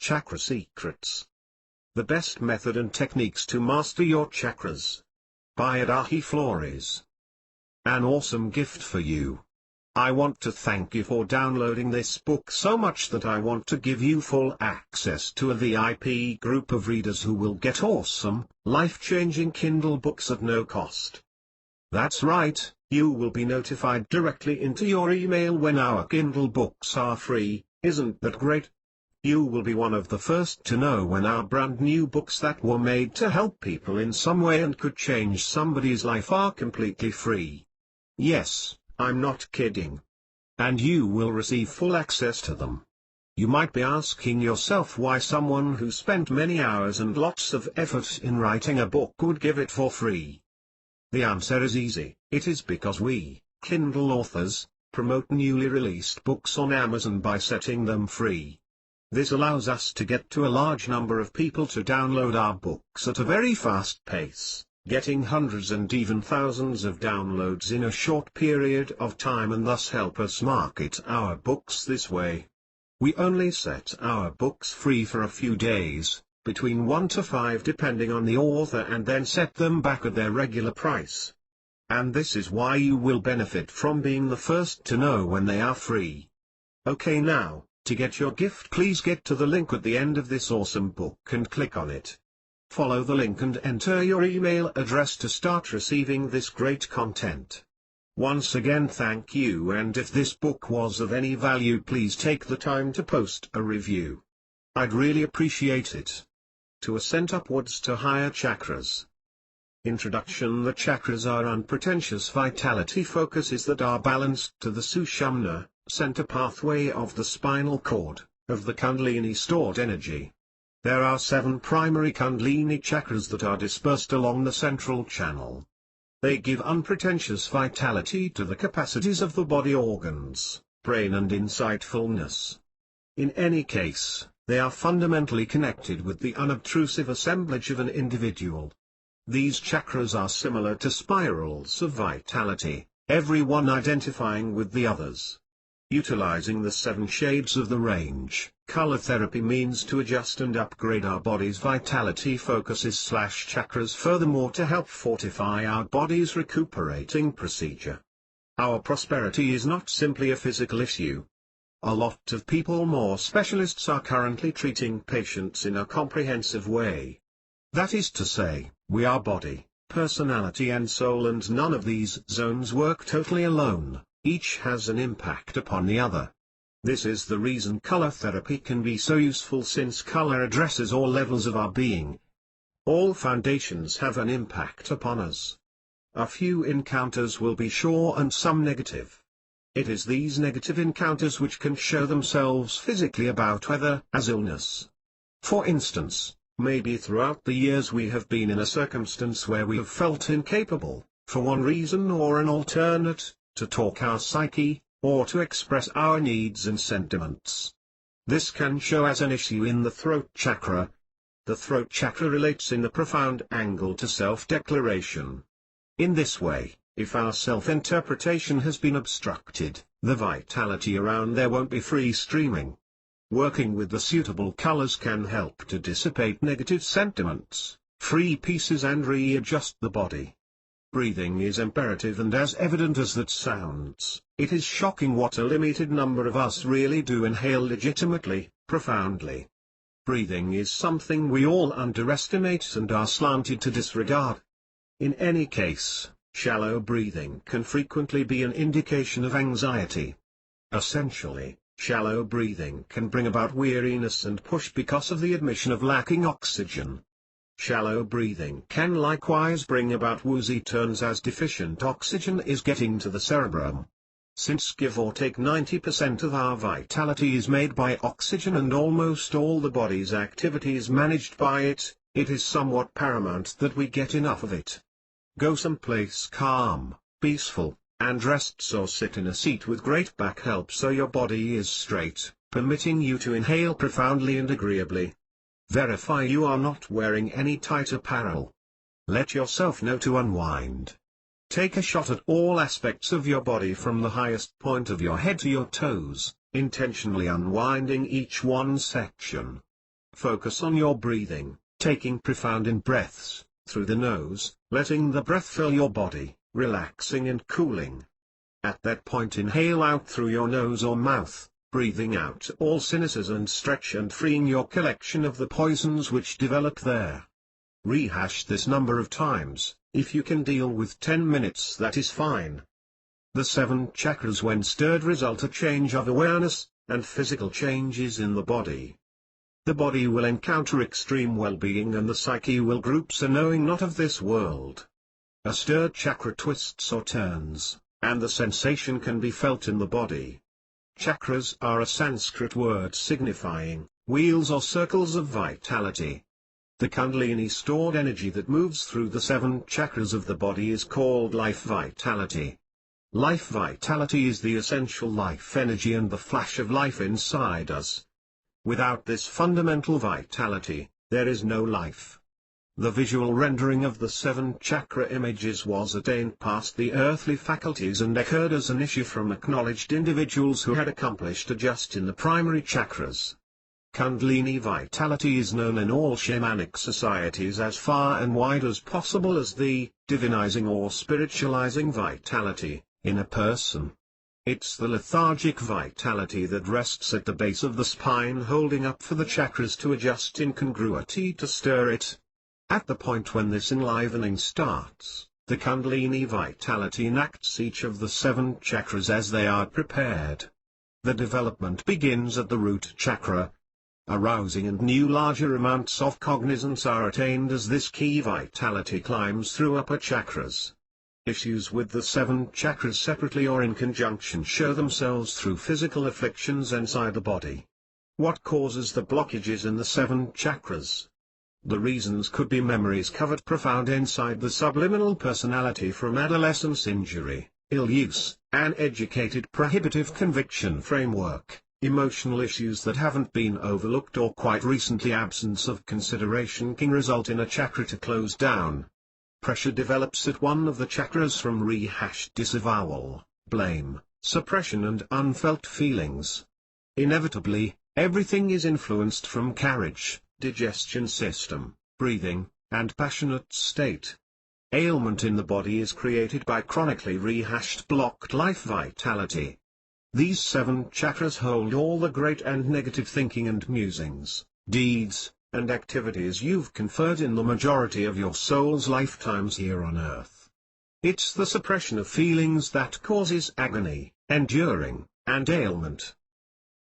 Chakra Secrets. The best method and techniques to master your chakras. By Adahi Flores. An awesome gift for you. I want to thank you for downloading this book so much that I want to give you full access to a VIP group of readers who will get awesome, life-changing Kindle books at no cost. That's right, you will be notified directly into your email when our Kindle books are free. Isn't that great? You will be one of the first to know when our brand new books that were made to help people in some way and could change somebody's life are completely free. Yes, I'm not kidding. And you will receive full access to them. You might be asking yourself why someone who spent many hours and lots of effort in writing a book would give it for free. The answer is easy. It is because we, Kindle authors, promote newly released books on Amazon by setting them free. This allows us to get to a large number of people to download our books at a very fast pace, getting hundreds and even thousands of downloads in a short period of time, and thus help us market our books this way. We only set our books free for a few days, between 1 to 5 depending on the author, and then set them back at their regular price. And this is why you will benefit from being the first to know when they are free. Okay, now, to get your gift, please get to the link at the end of this awesome book and click on it. Follow the link and enter your email address to start receiving this great content. Once again, thank you, and if this book was of any value, please take the time to post a review. I'd really appreciate it. To ascend upwards to higher chakras. Introduction. The chakras are unpretentious vitality focuses that are balanced to the Sushumna, center pathway of the spinal cord, of the Kundalini stored energy. There are 7 primary Kundalini chakras that are dispersed along the central channel. They give unpretentious vitality to the capacities of the body organs, brain and insightfulness. In any case, they are fundamentally connected with the unobtrusive assemblage of an individual. These chakras are similar to spirals of vitality, every one identifying with the others. Utilizing the 7 shades of the range, color therapy means to adjust and upgrade our body's vitality focuses / chakras, furthermore to help fortify our body's recuperating procedure. Our prosperity is not simply a physical issue. A lot of people, more specialists, are currently treating patients in a comprehensive way. That is to say, we are body, personality and soul, and none of these zones work totally alone, each has an impact upon the other. This is the reason color therapy can be so useful, since color addresses all levels of our being. All foundations have an impact upon us. A few encounters will be sure and some negative. It is these negative encounters which can show themselves physically about whether as illness. For instance, maybe throughout the years we have been in a circumstance where we have felt incapable, for one reason or an alternate, to talk our psyche, or to express our needs and sentiments. This can show as an issue in the throat chakra. The throat chakra relates in a profound angle to self-declaration. In this way, if our self-interpretation has been obstructed, the vitality around there won't be free streaming. Working with the suitable colors can help to dissipate negative sentiments, free pieces and readjust the body. Breathing is imperative, and as evident as that sounds, it is shocking what a limited number of us really do inhale legitimately, profoundly. Breathing is something we all underestimate and are slanted to disregard. In any case, shallow breathing can frequently be an indication of anxiety. Essentially, shallow breathing can bring about weariness and push because of the admission of lacking oxygen. Shallow breathing can likewise bring about woozy turns as deficient oxygen is getting to the cerebrum. Since give or take 90% of our vitality is made by oxygen and almost all the body's activity is managed by it, it is somewhat paramount that we get enough of it. Go someplace calm, peaceful, and rest, or sit in a seat with great back help so your body is straight, permitting you to inhale profoundly and agreeably. Verify you are not wearing any tight apparel. Let yourself know to unwind. Take a shot at all aspects of your body from the highest point of your head to your toes, intentionally unwinding each one section. focus on your breathing, taking profound in breaths, through the nose, letting the breath fill your body, relaxing and cooling. At that point inhale out through your nose or mouth, breathing out all sinuses and stretch and freeing your collection of the poisons which develop there. Rehash this number of times. If you can deal with 10 minutes, that is fine. The 7 chakras when stirred result a change of awareness, and physical changes in the body. The body will encounter extreme well-being and the psyche will groups a knowing not of this world. A stirred chakra twists or turns, and the sensation can be felt in the body. Chakras are a Sanskrit word signifying wheels or circles of vitality. The Kundalini stored energy that moves through the 7 chakras of the body is called life vitality. Life vitality is the essential life energy and the flash of life inside us. Without this fundamental vitality, there is no life. The visual rendering of the 7 chakra images was attained past the earthly faculties and occurred as an issue from acknowledged individuals who had accomplished a just in the primary chakras. Kundalini vitality is known in all shamanic societies as far and wide as possible as the divinizing or spiritualizing vitality in a person. It's the lethargic vitality that rests at the base of the spine holding up for the chakras to adjust in congruity to stir it. At the point when this enlivening starts, the Kundalini vitality enacts each of the 7 chakras as they are prepared. The development begins at the root chakra. Arousing and new larger amounts of cognizance are attained as this key vitality climbs through upper chakras. Issues with the 7 chakras separately or in conjunction show themselves through physical afflictions inside the body. What causes the blockages in the 7 chakras? The reasons could be memories covered profound inside the subliminal personality from adolescence, injury, ill use, an educated prohibitive conviction framework, emotional issues that haven't been overlooked or quite recently absence of consideration can result in a chakra to close down. Pressure develops at one of the chakras from rehashed disavowal, blame, suppression and unfelt feelings. Inevitably, everything is influenced from carriage, digestion system, breathing, and passionate state. Ailment in the body is created by chronically rehashed blocked life vitality. These 7 chakras hold all the great and negative thinking and musings, deeds, and activities you've conferred in the majority of your soul's lifetimes here on earth. It's the suppression of feelings that causes agony, enduring, and ailment.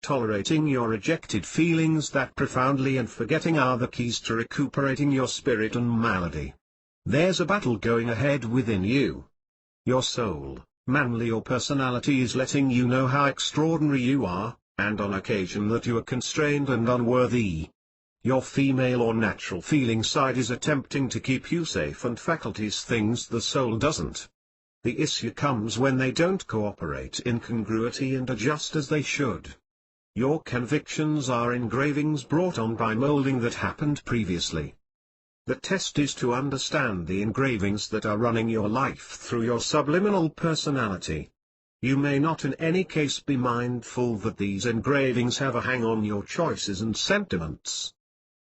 Tolerating your rejected feelings that profoundly and forgetting are the keys to recuperating your spirit and malady. There's a battle going ahead within you. Your soul, manly or personality is letting you know how extraordinary you are, and on occasion that you are constrained and unworthy. Your female or natural feeling side is attempting to keep you safe and faculties things the soul doesn't. The issue comes when they don't cooperate in congruity and adjust as they should. Your convictions are engravings brought on by molding that happened previously. The test is to understand the engravings that are running your life through your subliminal personality. You may not in any case be mindful that these engravings have a hang on your choices and sentiments.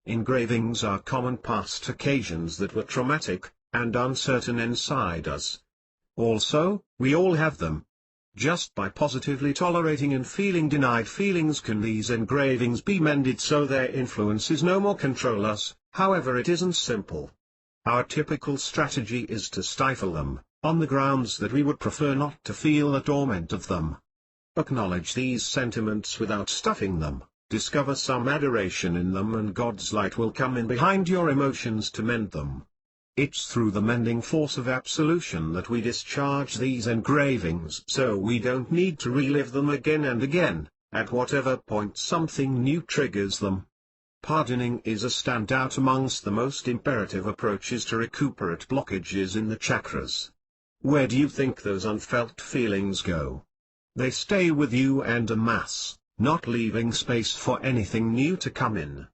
Engravings are common past occasions that were traumatic, and uncertain inside us. Also, we all have them. Just by positively tolerating and feeling denied feelings can these engravings be mended so their influences no more control us. However, it isn't simple. Our typical strategy is to stifle them, on the grounds that we would prefer not to feel the torment of them. Acknowledge these sentiments without stuffing them, discover some adoration in them, and God's light will come in behind your emotions to mend them. It's through the mending force of absolution that we discharge these engravings so we don't need to relive them again and again, at whatever point something new triggers them. Pardoning is a standout amongst the most imperative approaches to recuperate blockages in the chakras. Where do you think those unfelt feelings go? They stay with you and amass, not leaving space for anything new to come in.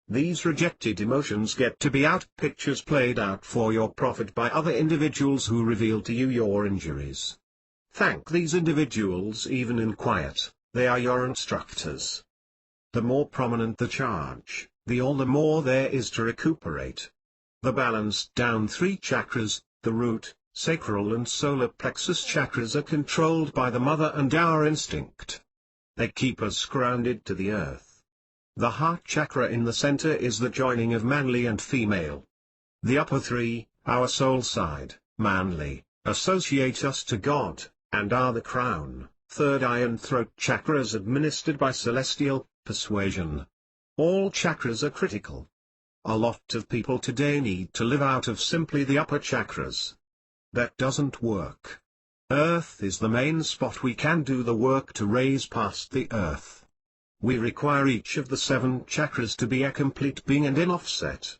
These rejected emotions get to be out pictures played out for your profit by other individuals who reveal to you your injuries. Thank these individuals even in quiet, they are your instructors. The more prominent the charge, all the more there is to recuperate. The balanced down 3 chakras, the root, sacral and solar plexus chakras, are controlled by the mother and our instinct. They keep us grounded to the earth. The heart chakra in the center is the joining of manly and female. The upper 3, our soul side, manly, associate us to God, and are the crown, third eye and throat chakras administered by celestial persuasion. All chakras are critical. A lot of people today need to live out of simply the upper chakras. That doesn't work. Earth is the main spot we can do the work to raise past the earth. We require each of the 7 chakras to be a complete being and in offset.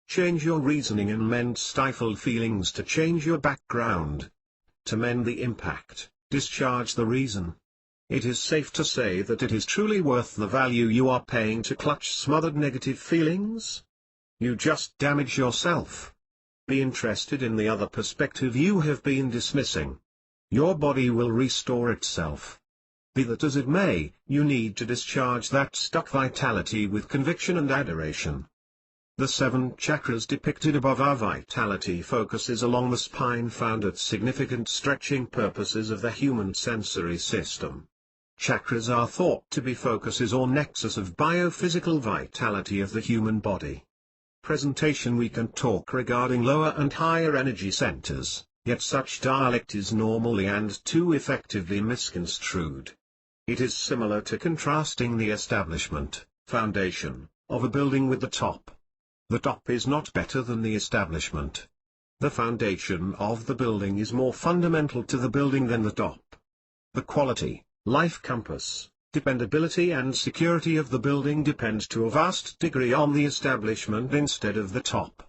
Change your reasoning and mend stifled feelings to change your background. To mend the impact, discharge the reason. It is safe to say that it is truly worth the value you are paying to clutch smothered negative feelings. You just damage yourself. Be interested in the other perspective you have been dismissing. Your body will restore itself. Be that as it may, you need to discharge that stuck vitality with conviction and adoration. The 7 chakras depicted above are vitality focuses along the spine found at significant stretching purposes of the human sensory system. Chakras are thought to be focuses or nexus of biophysical vitality of the human body. Presentation: we can talk regarding lower and higher energy centers, yet such dialect is normally and too effectively misconstrued. It is similar to contrasting the establishment, foundation, of a building with the top. The top is not better than the establishment. The foundation of the building is more fundamental to the building than the top. The quality, life compass, dependability and security of the building depend to a vast degree on the establishment instead of the top.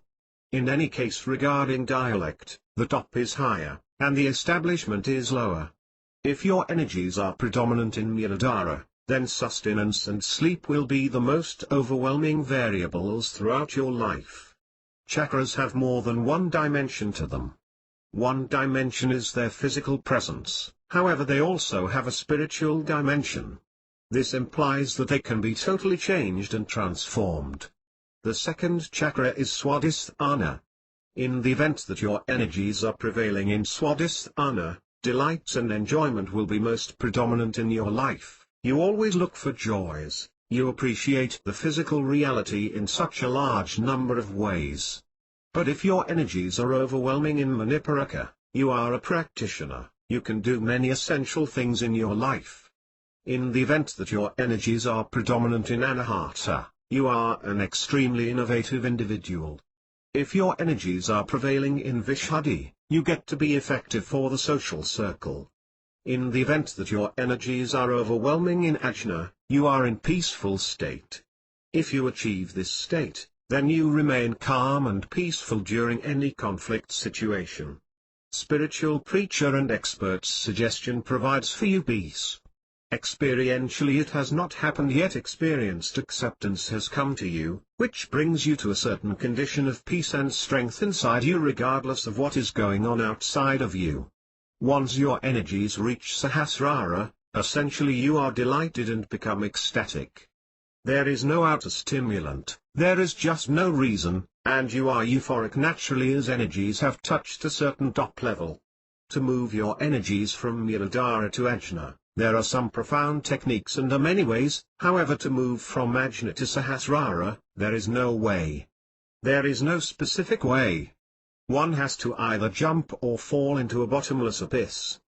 In any case regarding dialect, the top is higher, and the establishment is lower. If your energies are predominant in Muladhara, then sustenance and sleep will be the most overwhelming variables throughout your life. Chakras have more than one dimension to them. One dimension is their physical presence, however they also have a spiritual dimension. This implies that they can be totally changed and transformed. The second chakra is Swadhisthana. In the event that your energies are prevailing in Swadhisthana, delights and enjoyment will be most predominant in your life. You always look for joys, you appreciate the physical reality in such a large number of ways. But if your energies are overwhelming in Manipuraka, you are a practitioner, you can do many essential things in your life. In the event that your energies are predominant in Anahata, you are an extremely innovative individual. If your energies are prevailing in Vishuddhi, you get to be effective for the social circle. In the event that your energies are overwhelming in Ajna, you are in peaceful state. If you achieve this state, then you remain calm and peaceful during any conflict situation. Spiritual preacher and expert's suggestion provides for you peace. Experientially it has not happened yet. Experienced acceptance has come to you, which brings you to a certain condition of peace and strength inside you regardless of what is going on outside of you. Once your energies reach Sahasrara, essentially you are delighted and become ecstatic. There is no outer stimulant, there is just no reason, and you are euphoric naturally as energies have touched a certain top level. To move your energies from Muladhara to Ajna, there are some profound techniques and many ways, however to move from Ajna to Sahasrara, there is no way. There is no specific way. One has to either jump or fall into a bottomless abyss.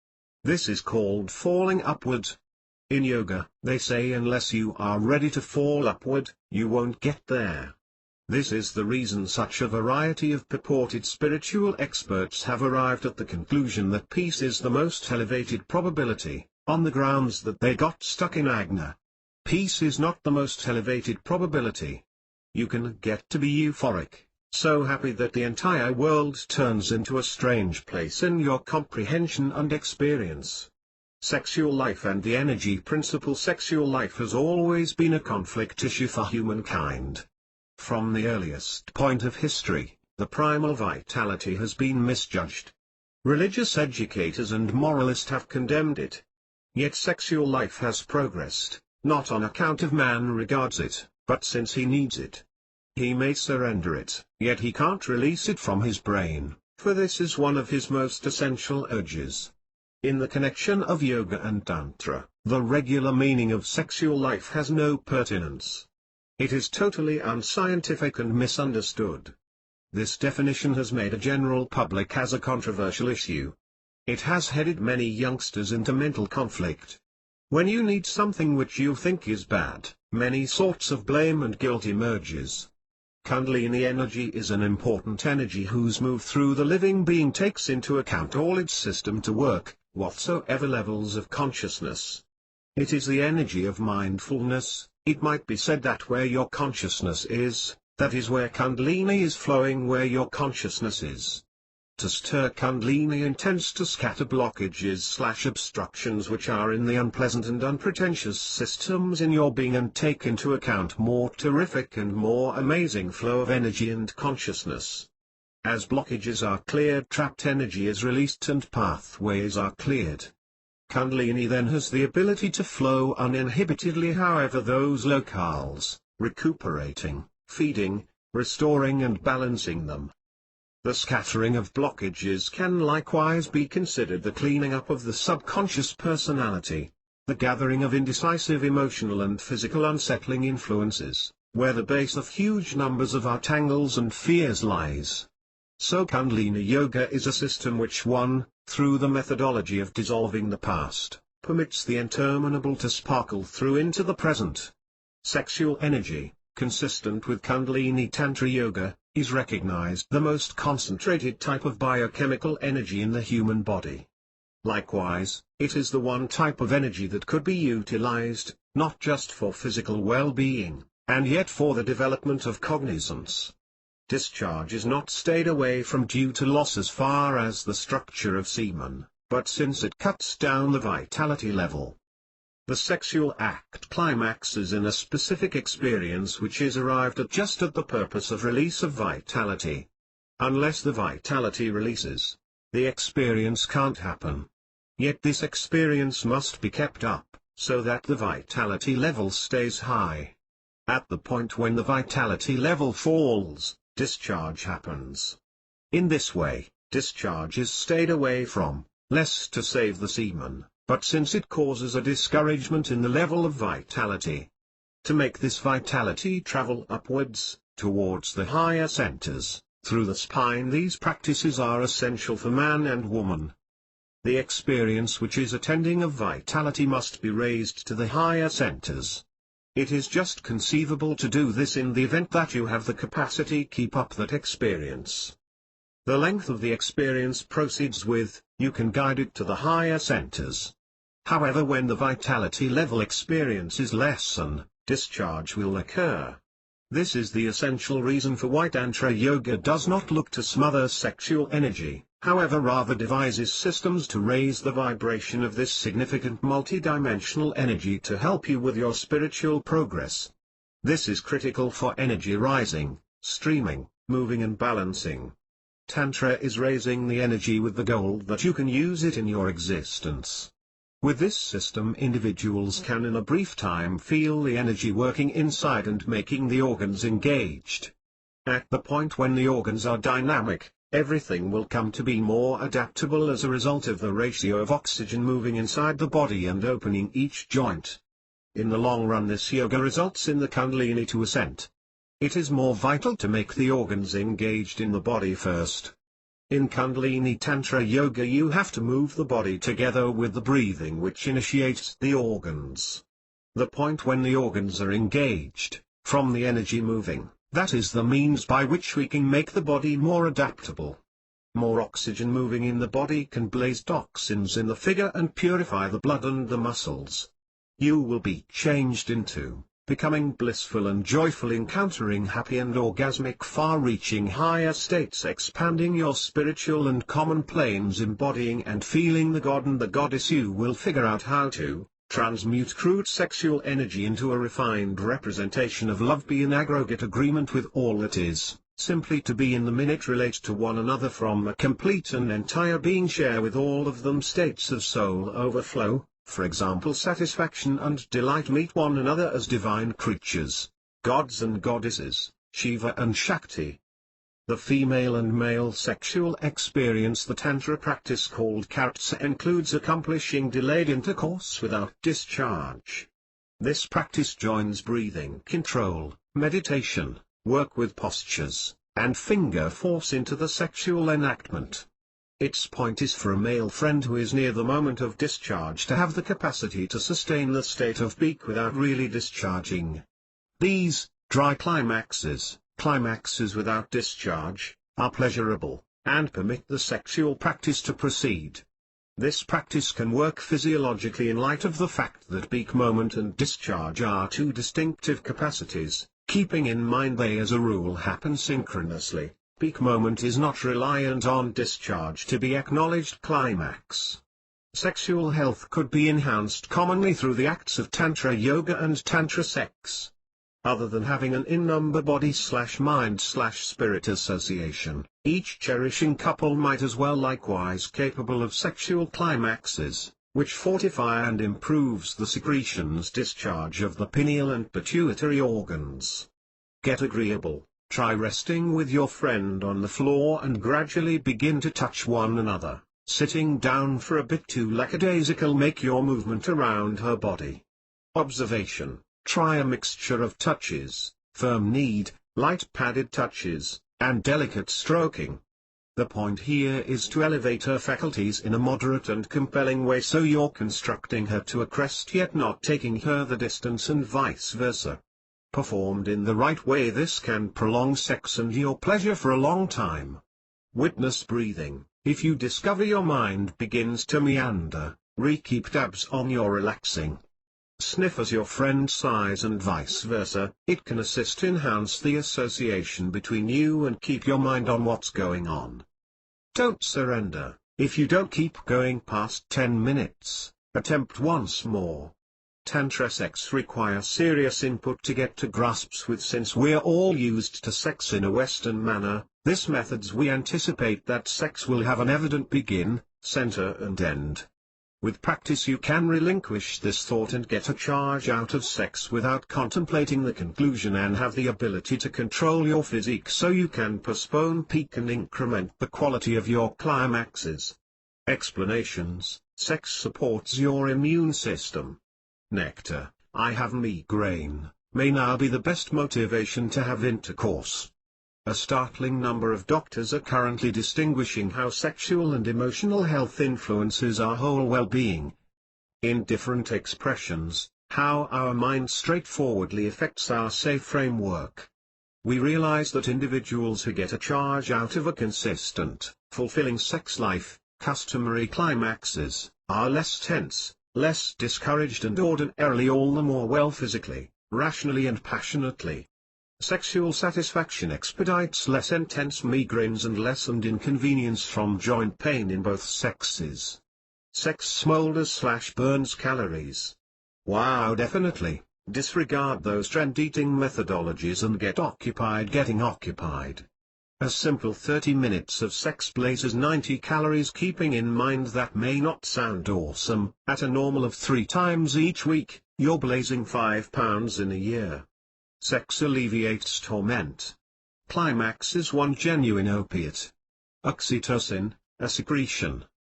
This is called falling upward. In yoga, they say unless you are ready to fall upward, you won't get there. This is the reason such a variety of purported spiritual experts have arrived at the conclusion that peace is the most elevated probability, on the grounds that they got stuck in Ajna. Peace is not the most elevated probability. You can get to be euphoric, so happy that the entire world turns into a strange place in your comprehension and experience. Sexual life and the energy principle. Sexual life has always been a conflict issue for humankind. From the earliest point of history, the primal vitality has been misjudged. Religious educators and moralists have condemned it. Yet sexual life has progressed, not on account of man regards it, but since he needs it. He may surrender it, yet he can't release it from his brain, for this is one of his most essential urges. In the connection of yoga and tantra, the regular meaning of sexual life has no pertinence. It is totally unscientific and misunderstood. This definition has made a general public as a controversial issue. It has headed many youngsters into mental conflict. When you need something which you think is bad, many sorts of blame and guilt emerges. Kundalini energy is an important energy whose move through the living being takes into account all its system to work, whatsoever levels of consciousness. It is the energy of mindfulness. It might be said that where your consciousness is, that is where Kundalini is flowing, where your consciousness is. To stir Kundalini intends to scatter blockages/obstructions which are in the unpleasant and unpretentious systems in your being and take into account more terrific and more amazing flow of energy and consciousness. As blockages are cleared, trapped energy is released and pathways are cleared. Kundalini then has the ability to flow uninhibitedly however those locales, recuperating, feeding, restoring and balancing them. The scattering of blockages can likewise be considered the cleaning up of the subconscious personality, the gathering of indecisive emotional and physical unsettling influences, where the base of huge numbers of our tangles and fears lies. So Kundalini Yoga is a system which through the methodology of dissolving the past, permits the interminable to sparkle through into the present. Sexual energy, consistent with Kundalini Tantra Yoga, is recognized the most concentrated type of biochemical energy in the human body. Likewise, it is the one type of energy that could be utilized, not just for physical well-being, and yet for the development of cognizance. Discharge is not stayed away from due to loss as far as the structure of semen, but since it cuts down the vitality level. The sexual act climaxes in a specific experience which is arrived at just at the purpose of release of vitality. Unless the vitality releases, the experience can't happen. Yet this experience must be kept up, so that the vitality level stays high. At the point when the vitality level falls, discharge happens. In this way, discharge is stayed away from, less to save the semen, but since it causes a discouragement in the level of vitality. To make this vitality travel upwards, towards the higher centers, through the spine, these practices are essential for man and woman. The experience which is attending of vitality must be raised to the higher centers. It is just conceivable to do this in the event that you have the capacity to keep up that experience. The length of the experience proceeds with, you can guide it to the higher centers. However, when the vitality level experiences lessen, discharge will occur. This is the essential reason for why Tantra Yoga does not look to smother sexual energy, however rather devises systems to raise the vibration of this significant multidimensional energy to help you with your spiritual progress. This is critical for energy rising, streaming, moving and balancing. Tantra is raising the energy with the goal that you can use it in your existence. With this system, individuals can in a brief time feel the energy working inside and making the organs engaged. At the point when the organs are dynamic, everything will come to be more adaptable as a result of the ratio of oxygen moving inside the body and opening each joint. In the long run, this yoga results in the Kundalini to ascent. It is more vital to make the organs engaged in the body first. In Kundalini Tantra Yoga you have to move the body together with the breathing which initiates the organs. The point when the organs are engaged, from the energy moving, that is the means by which we can make the body more adaptable. More oxygen moving in the body can blaze toxins in the figure and purify the blood and the muscles. You will be changed into, becoming blissful and joyful, encountering happy and orgasmic far-reaching higher states, expanding your spiritual and common planes, embodying and feeling the god and the goddess. You will figure out how to transmute crude sexual energy into a refined representation of love, be in aggregate agreement with all that is, simply to be in the minute, relate to one another from a complete and entire being, share with all of them states of soul overflow, for example satisfaction and delight, meet one another as divine creatures, gods and goddesses, Shiva and Shakti. The female and male sexual experience. The Tantra practice called Chakra includes accomplishing delayed intercourse without discharge. This practice joins breathing control, meditation, work with postures, and finger force into the sexual enactment. Its point is for a male friend who is near the moment of discharge to have the capacity to sustain the state of peak without really discharging. These dry climaxes without discharge, are pleasurable, and permit the sexual practice to proceed. This practice can work physiologically in light of the fact that peak moment and discharge are two distinctive capacities, keeping in mind they as a rule happen synchronously. Peak moment is not reliant on discharge to be acknowledged climax. Sexual health could be enhanced commonly through the acts of Tantra yoga and Tantra sex. Other than having an in-number body/mind/spirit association, each cherishing couple might as well likewise capable of sexual climaxes, which fortify and improves the secretions discharge of the pineal and pituitary organs. Get agreeable, try resting with your friend on the floor and gradually begin to touch one another. Sitting down for a bit too lackadaisical, make your movement around her body. Observation. Try a mixture of touches, firm kneed, light padded touches, and delicate stroking. The point here is to elevate her faculties in a moderate and compelling way, so you're constructing her to a crest yet not taking her the distance, and vice versa. Performed in the right way, this can prolong sex and your pleasure for a long time. Witness breathing. If you discover your mind begins to meander, keep tabs on your relaxing. Sniff as your friend sighs and vice versa. It can assist enhance the association between you and keep your mind on what's going on. Don't surrender. If you don't keep going past 10 minutes, attempt once more. Tantra sex requires serious input to get to grasps with. Since we're all used to sex in a Western manner, this methods we anticipate that sex will have an evident begin, center and end. With practice you can relinquish this thought and get a charge out of sex without contemplating the conclusion, and have the ability to control your physique so you can postpone peak and increment the quality of your climaxes. Explanations. Sex supports your immune system. Nectar. I have migraine, may now be the best motivation to have intercourse. A startling number of doctors are currently distinguishing how sexual and emotional health influences our whole well-being. In different expressions, how our mind straightforwardly affects our safe framework. We realize that individuals who get a charge out of a consistent, fulfilling sex life, customary climaxes, are less tense, less discouraged, and ordinarily all the more well physically, rationally and passionately. Sexual satisfaction expedites less intense migraines and lessened inconvenience from joint pain in both sexes. Sex smolders/burns calories. Wow, definitely. Disregard those trend eating methodologies and get occupied getting occupied. A simple 30 minutes of sex blazes 90 calories. Keeping in mind that may not sound awesome, at a normal of 3 times each week, you're blazing 5 pounds in a year. Sex alleviates torment. Climax is one genuine opiate. Oxytocin,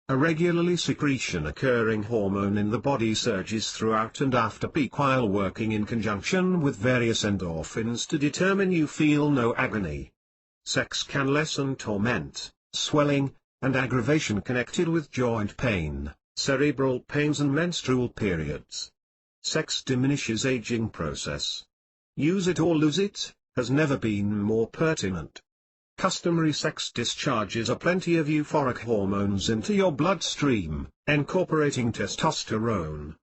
a regularly secretion occurring hormone in the body, surges throughout and after peak while working in conjunction with various endorphins to determine you feel no agony. Sex can lessen torment, swelling, and aggravation connected with joint pain, cerebral pains and menstrual periods. Sex diminishes aging process. Use it or lose it, has never been more pertinent. Customary sex discharges a plenty of euphoric hormones into your bloodstream, incorporating testosterone.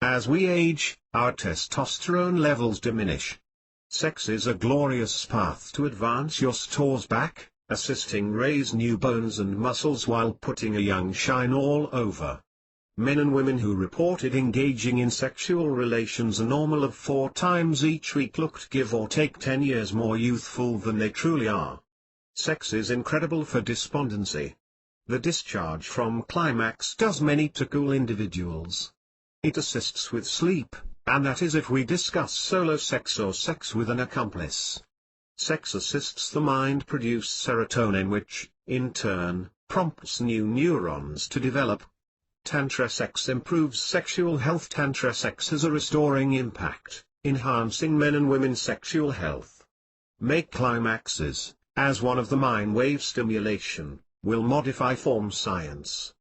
As we age, our testosterone levels diminish. Sex is a glorious path to advance your stores back, assisting raise new bones and muscles while putting a young shine all over. Men and women who reported engaging in sexual relations a normal of 4 times each week looked give or take 10 years more youthful than they truly are. Sex is incredible for despondency. The discharge from climax does many to cool individuals. It assists with sleep, and that is if we discuss solo sex or sex with an accomplice. Sex assists the mind produce serotonin which, in turn, prompts new neurons to develop. Tantra sex improves sexual health. Tantra sex has a restoring impact, enhancing men and women's sexual health. Make climaxes, as one of the mind wave stimulation, will modify form science.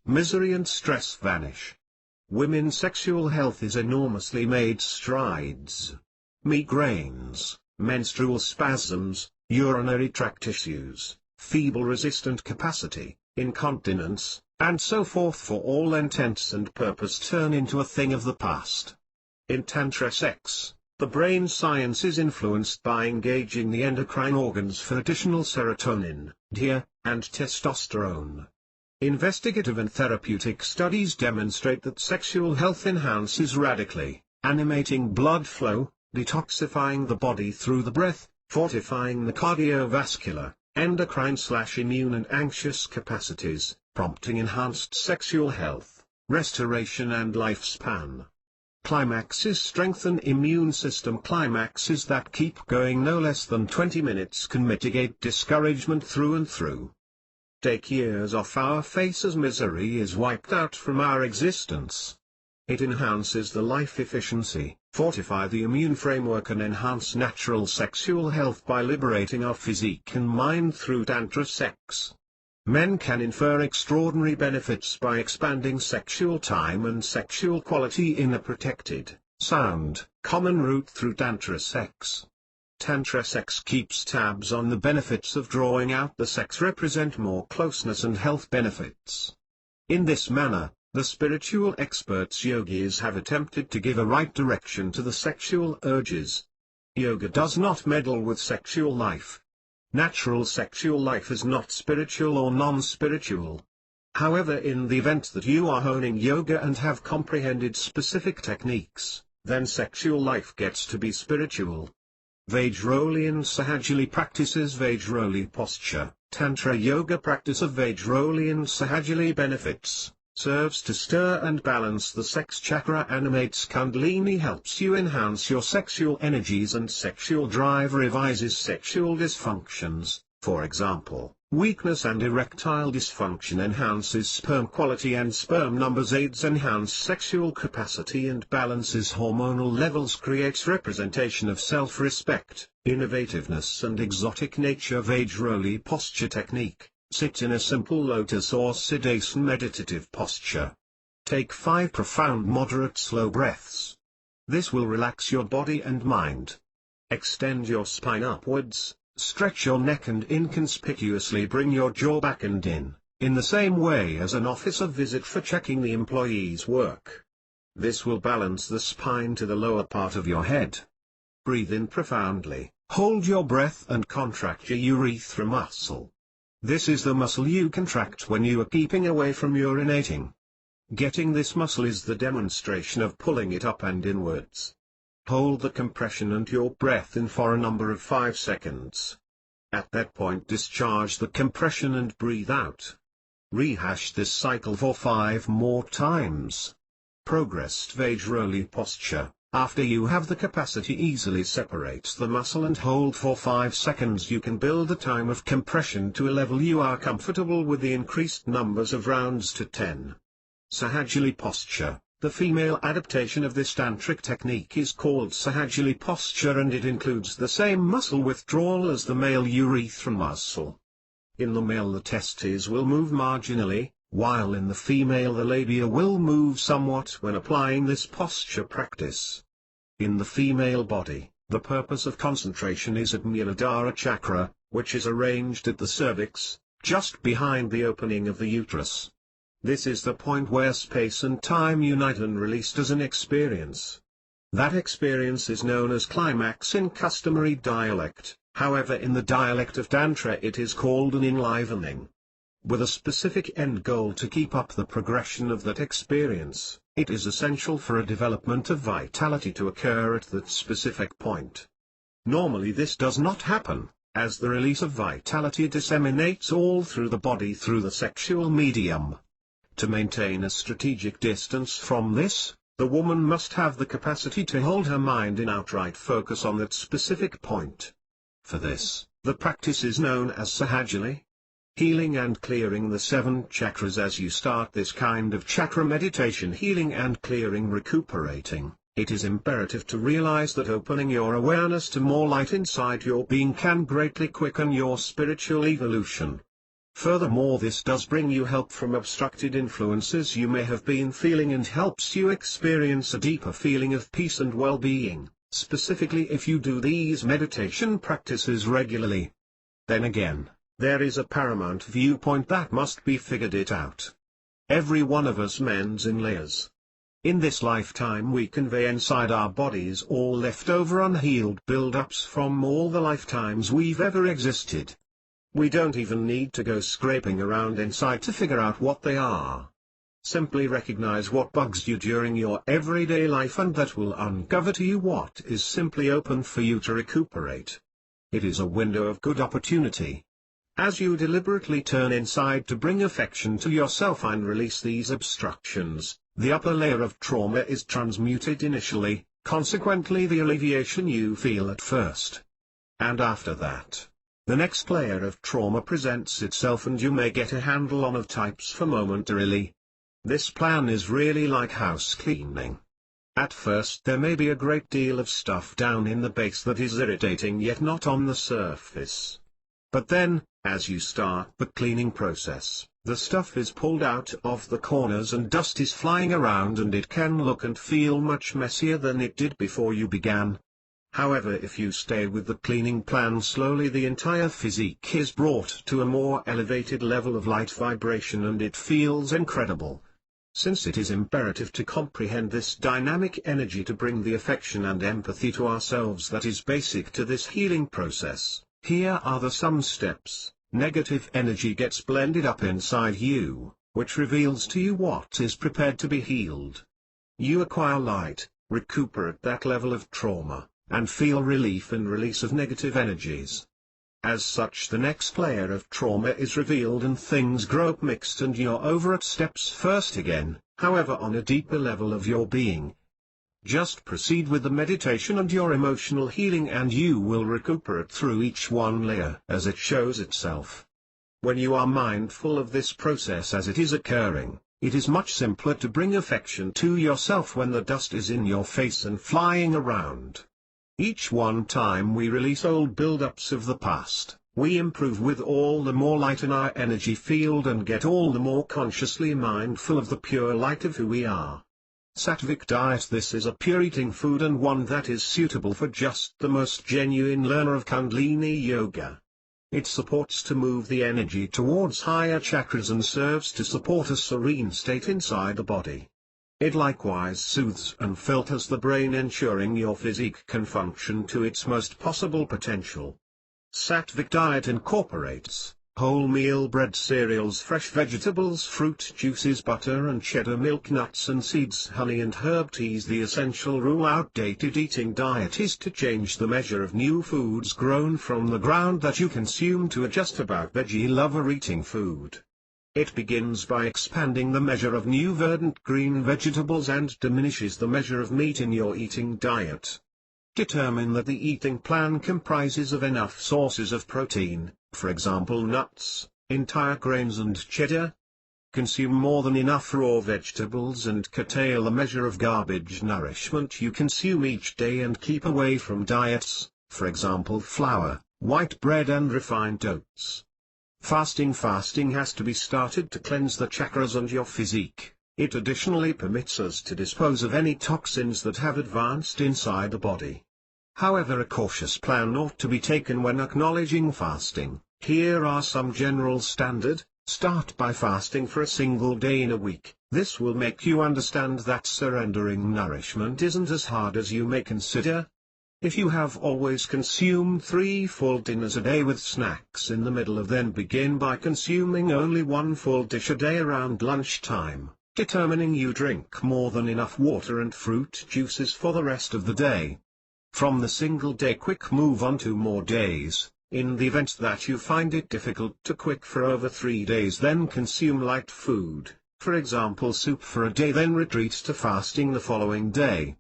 Misery and stress vanish. Women's sexual health is enormously made strides. Migraines, menstrual spasms, urinary tract issues, feeble resistant capacity, incontinence, and so forth for all intents and purpose turn into a thing of the past. In Tantra sex, the brain science is influenced by engaging the endocrine organs for additional serotonin, DHEA, and testosterone. Investigative and therapeutic studies demonstrate that sexual health enhances radically, animating blood flow, detoxifying the body through the breath, fortifying the cardiovascular, endocrine/immune and anxious capacities, prompting enhanced sexual health, restoration and lifespan. Climaxes strengthen immune system. Climaxes that keep going no less than 20 minutes can mitigate discouragement through and through. Take years off our faces. Misery is wiped out from our existence. It enhances the life efficiency, fortify the immune framework and enhance natural sexual health by liberating our physique and mind through Tantra sex. Men can infer extraordinary benefits by expanding sexual time and sexual quality in a protected, sound, common route through Tantra sex. Tantra sex keeps tabs on the benefits of drawing out the sex, represent more closeness and health benefits. In this manner, the spiritual experts yogis have attempted to give a right direction to the sexual urges. Yoga does not meddle with sexual life. Natural sexual life is not spiritual or non-spiritual. However, in the event that you are honing yoga and have comprehended specific techniques, then sexual life gets to be spiritual. Vajrolian Sahajali practices Vajroli posture. Tantra yoga practice of Vajrolian Sahajali benefits, serves to stir and balance the sex chakra, animates Kundalini, helps you enhance your sexual energies and sexual drive, revises sexual dysfunctions, for example, weakness and erectile dysfunction, enhances sperm quality and sperm numbers, aids enhance sexual capacity and balances hormonal levels, creates representation of self-respect, innovativeness and exotic nature. Vajroli posture technique. Sit in a simple lotus or Siddhasana meditative posture. Take 5 profound moderate slow breaths. This will relax your body and mind. Extend your spine upwards, stretch your neck and inconspicuously bring your jaw back and in the same way as an officer visit for checking the employee's work. This will balance the spine to the lower part of your head. Breathe in profoundly, hold your breath and contract your urethra muscle. This is the muscle you contract when you are keeping away from urinating. Getting this muscle is the demonstration of pulling it up and inwards. Hold the compression and your breath in for a number of 5 seconds. At that point discharge the compression and breathe out. Rehash this cycle for 5 more times. Progressed Vajroli posture. After you have the capacity easily separate the muscle and hold for 5 seconds, you can build the time of compression to a level you are comfortable with, the increased numbers of rounds to 10. Sahajali posture. The female adaptation of this tantric technique is called Sahajali posture, and it includes the same muscle withdrawal as the male urethral muscle. In the male the testes will move marginally, while in the female the labia will move somewhat when applying this posture practice. In the female body, the purpose of concentration is at Muladhara chakra, which is arranged at the cervix, just behind the opening of the uterus. This is the point where space and time unite and released as an experience. That experience is known as climax in customary dialect, however in the dialect of Tantra it is called an enlivening. With a specific end goal to keep up the progression of that experience, it is essential for a development of vitality to occur at that specific point. Normally this does not happen, as the release of vitality disseminates all through the body through the sexual medium. To maintain a strategic distance from this, the woman must have the capacity to hold her mind in outright focus on that specific point. For this, the practice is known as Sahajali. Healing and clearing the 7 chakras. As you start this kind of chakra meditation, healing and clearing, recuperating, it is imperative to realize that opening your awareness to more light inside your being can greatly quicken your spiritual evolution. Furthermore, this does bring you help from obstructed influences you may have been feeling and helps you experience a deeper feeling of peace and well-being, specifically if you do these meditation practices regularly. Then again, there is a paramount viewpoint that must be figured it out. Every one of us mends in layers. In this lifetime we convey inside our bodies all leftover unhealed build-ups from all the lifetimes we've ever existed. We don't even need to go scraping around inside to figure out what they are. Simply recognize what bugs you during your everyday life, and that will uncover to you what is simply open for you to recuperate. It is a window of good opportunity. As you deliberately turn inside to bring affection to yourself and release these obstructions, the upper layer of trauma is transmuted initially, consequently the alleviation you feel at first. And after that, the next layer of trauma presents itself and you may get a handle on of types for momentarily. This plan is really like house cleaning. At first there may be a great deal of stuff down in the base that is irritating yet not on the surface. But then, as you start the cleaning process, the stuff is pulled out of the corners and dust is flying around, and it can look and feel much messier than it did before you began. However, if you stay with the cleaning plan, slowly the entire physique is brought to a more elevated level of light vibration and it feels incredible. Since it is imperative to comprehend this dynamic energy to bring the affection and empathy to ourselves that is basic to this healing process, here are the some steps. Negative energy gets blended up inside you, which reveals to you what is prepared to be healed. You acquire light, recuperate that level of trauma, and feel relief and release of negative energies. As such, the next layer of trauma is revealed and things grow mixed and you're over at steps first again, however on a deeper level of your being. Just proceed with the meditation and your emotional healing and you will recuperate through each one layer as it shows itself. When you are mindful of this process as it is occurring, it is much simpler to bring affection to yourself when the dust is in your face and flying around. Each one time we release old build-ups of the past, we improve with all the more light in our energy field and get all the more consciously mindful of the pure light of who we are. Sattvic diet. This is a pure eating food and one that is suitable for just the most genuine learner of Kundalini Yoga. It supports to move the energy towards higher chakras and serves to support a serene state inside the body. It likewise soothes and filters the brain, ensuring your physique can function to its most possible potential. Sattvic diet incorporates wholemeal bread, cereals, fresh vegetables, fruit juices, butter and cheddar milk, nuts and seeds, honey and herb teas. The essential rule: outdated eating diet is to change the measure of new foods grown from the ground that you consume to a just about veggie lover eating food. It begins by expanding the measure of new verdant green vegetables and diminishes the measure of meat in your eating diet. Determine that the eating plan comprises of enough sources of protein, for example nuts, entire grains and cheddar. Consume more than enough raw vegetables and curtail the measure of garbage nourishment you consume each day, and keep away from diets, for example flour, white bread and refined oats. Fasting has to be started to cleanse the chakras and your physique. It additionally permits us to dispose of any toxins that have advanced inside the body. However, a cautious plan ought to be taken when acknowledging fasting. Here are some general standard. Start by fasting for a single day in a week. This will make you understand that surrendering nourishment isn't as hard as you may consider. If you have always consumed 3 full dinners a day with snacks in the middle, then begin by consuming only 1 full dish a day around lunchtime, determining you drink more than enough water and fruit juices for the rest of the day. From the single day quick move on to more days. In the event that you find it difficult to quit for over 3 days, then consume light food, for example soup for a day, then retreat to fasting the following day.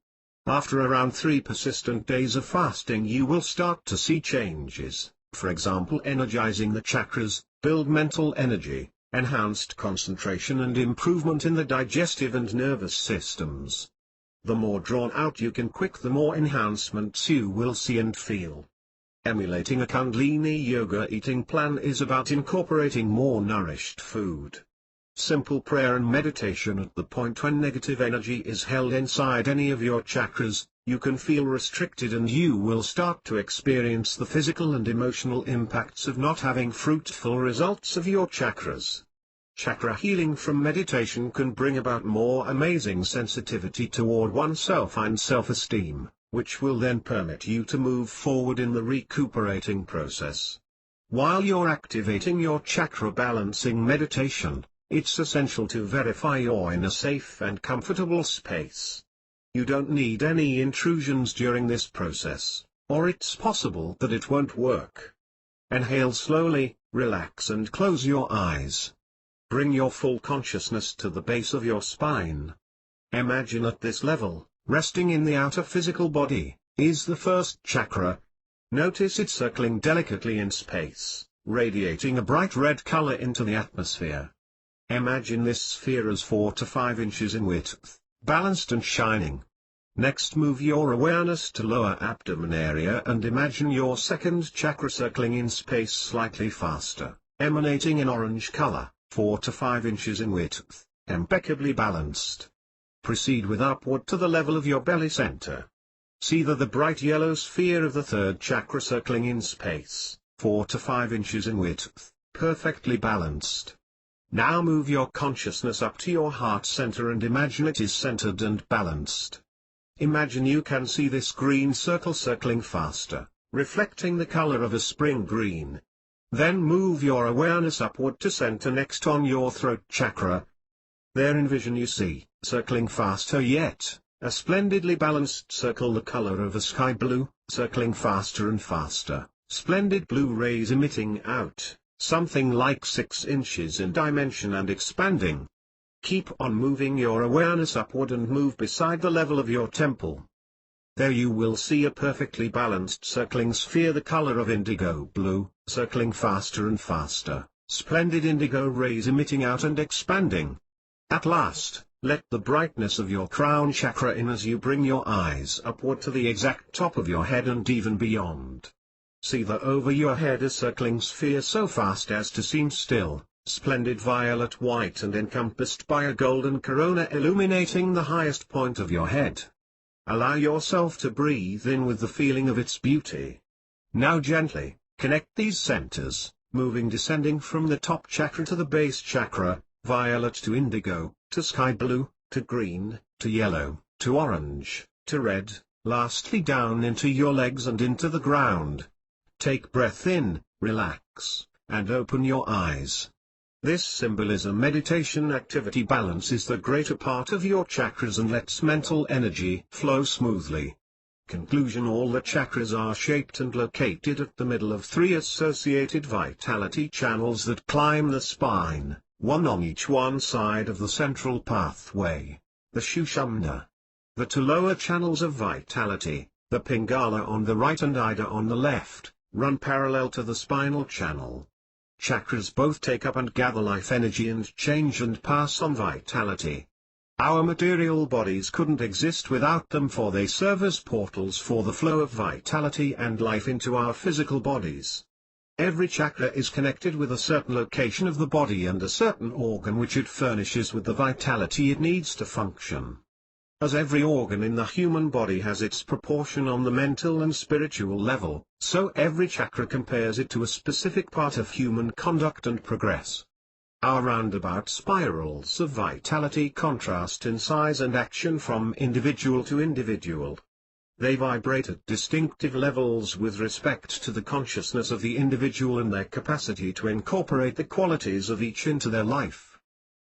After around 3 persistent days of fasting you will start to see changes, for example energizing the chakras, build mental energy, enhanced concentration and improvement in the digestive and nervous systems. The more drawn out you can quick the more enhancements you will see and feel. Emulating a Kundalini Yoga eating plan is about incorporating more nourished food. Simple prayer and meditation at the point when negative energy is held inside any of your chakras, you can feel restricted and you will start to experience the physical and emotional impacts of not having fruitful results of your chakras. Chakra healing from meditation can bring about more amazing sensitivity toward oneself and self-esteem, which will then permit you to move forward in the recuperating process. While you're activating your chakra balancing meditation, it's essential to verify you're in a safe and comfortable space. You don't need any intrusions during this process, or it's possible that it won't work. Inhale slowly, relax and close your eyes. Bring your full consciousness to the base of your spine. Imagine at this level, resting in the outer physical body, is the first chakra. Notice it circling delicately in space, radiating a bright red color into the atmosphere. Imagine this sphere as 4 to 5 inches in width, balanced and shining. Next move your awareness to lower abdomen area and imagine your second chakra circling in space slightly faster, emanating an orange color, 4 to 5 inches in width, impeccably balanced. Proceed with upward to the level of your belly center. See the bright yellow sphere of the third chakra circling in space, 4 to 5 inches in width, perfectly balanced. Now move your consciousness up to your heart center and imagine it is centered and balanced. Imagine you can see this green circle circling faster, reflecting the color of a spring green. Then move your awareness upward to center next on your throat chakra. There envision you see, circling faster yet, a splendidly balanced circle the color of a sky blue, circling faster and faster, splendid blue rays emitting out, something like 6 inches in dimension and expanding. Keep on moving your awareness upward and move beside the level of your temple. There you will see a perfectly balanced circling sphere the color of indigo blue, circling faster and faster, splendid indigo rays emitting out and expanding. At last, let the brightness of your crown chakra in as you bring your eyes upward to the exact top of your head and even beyond. See the over your head a circling sphere so fast as to seem still, splendid violet white and encompassed by a golden corona illuminating the highest point of your head. Allow yourself to breathe in with the feeling of its beauty. Now gently, connect these centers, moving descending from the top chakra to the base chakra, violet to indigo, to sky blue, to green, to yellow, to orange, to red, lastly down into your legs and into the ground. Take breath in, relax, and open your eyes. This symbolism meditation activity balances the greater part of your chakras and lets mental energy flow smoothly. Conclusion: all the chakras are shaped and located at the middle of 3 associated vitality channels that climb the spine, one on each one side of the central pathway, the Sushumna. The 2 lower channels of vitality, the Pingala on the right and Ida on the left, run parallel to the spinal channel. Chakras both take up and gather life energy and change and pass on vitality. Our material bodies couldn't exist without them, for they serve as portals for the flow of vitality and life into our physical bodies. Every chakra is connected with a certain location of the body and a certain organ which it furnishes with the vitality it needs to function. As every organ in the human body has its proportion on the mental and spiritual level, so every chakra compares it to a specific part of human conduct and progress. Our roundabout spirals of vitality contrast in size and action from individual to individual. They vibrate at distinctive levels with respect to the consciousness of the individual and their capacity to incorporate the qualities of each into their life.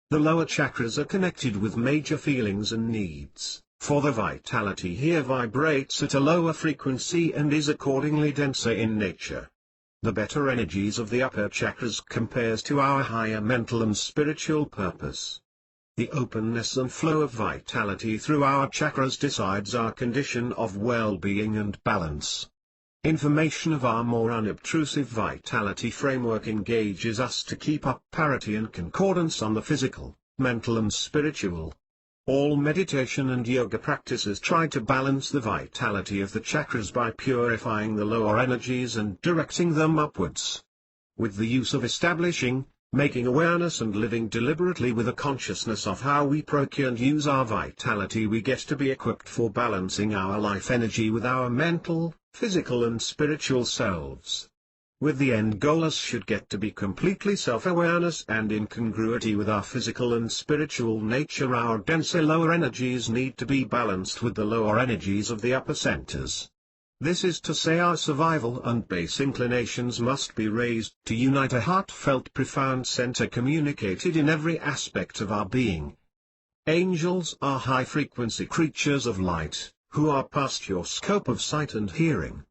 The lower chakras are connected with major feelings and needs, for the vitality here vibrates at a lower frequency and is accordingly denser in nature. The better energies of the upper chakras compares to our higher mental and spiritual purpose. The openness and flow of vitality through our chakras decides our condition of well-being and balance. Information of our more unobtrusive vitality framework engages us to keep up parity and concordance on the physical, mental and spiritual. All meditation and yoga practices try to balance the vitality of the chakras by purifying the lower energies and directing them upwards. With the use of establishing, making awareness and living deliberately with a consciousness of how we procure and use our vitality, we get to be equipped for balancing our life energy with our mental, physical and spiritual selves. With the end goal us should get to be completely self-awareness and in congruity with our physical and spiritual nature. Our denser lower energies need to be balanced with the lower energies of the upper centers. This is to say our survival and base inclinations must be raised to unite a heartfelt profound center communicated in every aspect of our being. Angels are high-frequency creatures of light, who are past your scope of sight and hearing.